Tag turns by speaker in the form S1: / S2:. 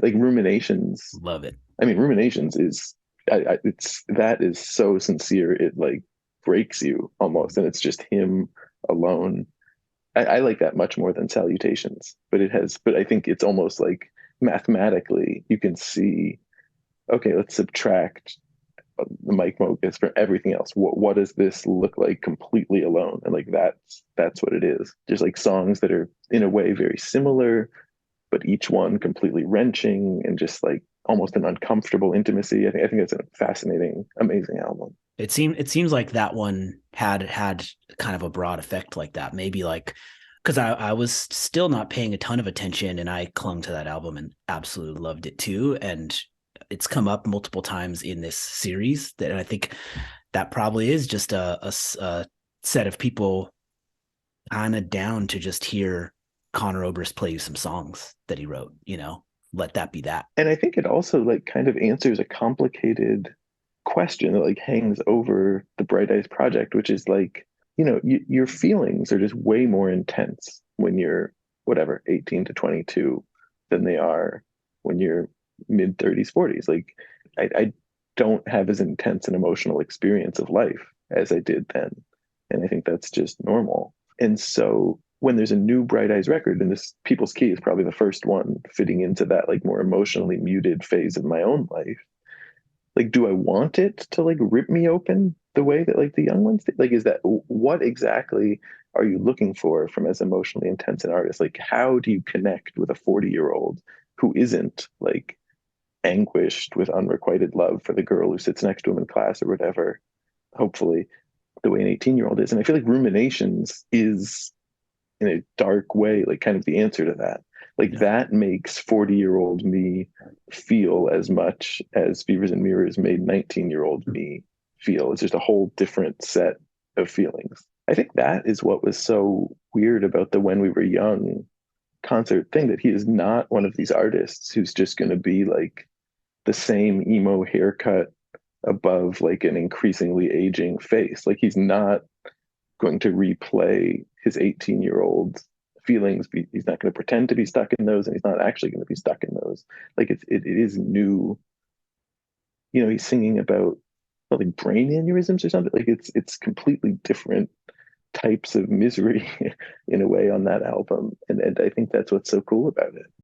S1: Like Ruminations.
S2: Love it.
S1: I mean, Ruminations is it's that is so sincere. It like breaks you almost, and it's just him alone. I like that much more than Salutations, but I think it's almost like mathematically you can see, okay, let's subtract the Mike Mogus from everything else. What does this look like completely alone? And like that's what it is. Just like songs that are in a way very similar, but each one completely wrenching and just like almost an uncomfortable intimacy. I think it's a fascinating, amazing album.
S2: It seems like that one had kind of a broad effect like that. Maybe like because I was still not paying a ton of attention and I clung to that album and absolutely loved it too. And it's come up multiple times in this series that I think that probably is just a set of people kind of down to just hear Conor Oberst play you some songs that he wrote, let that be that.
S1: And I think it also like kind of answers a complicated question that like hangs over the Bright Eyes project, which is like, your feelings are just way more intense when you're whatever, 18 to 22 than they are when you're mid 30s, 40s. Like I don't have as intense an emotional experience of life as I did then. And I think that's just normal. And so when there's a new Bright Eyes record, and this People's Key is probably the first one fitting into that like more emotionally muted phase of my own life, like do I want it to like rip me open the way that like the young ones did? Like is that what exactly are you looking for from as emotionally intense an artist? Like how do you connect with a 40-year-old who isn't like anguished with unrequited love for the girl who sits next to him in class or whatever, hopefully, the way an 18-year-old is? And I feel like Ruminations is in a dark way like kind of the answer to that. Like
S2: Yeah.
S1: that makes 40-year-old me feel as much as Beavers and Mirrors made 19-year-old me feel. It's just a whole different set of feelings. I think that is what was so weird about the When We Were Young concert thing, that he is not one of these artists who's just going to be like the same emo haircut above like an increasingly aging face. Like he's not going to replay his 18-year-old feelings. He's not going to pretend to be stuck in those, and he's not actually going to be stuck in those. Like it is new. He's singing about like brain aneurysms or something. Like it's completely different types of misery in a way on that album, and I think that's what's so cool about it.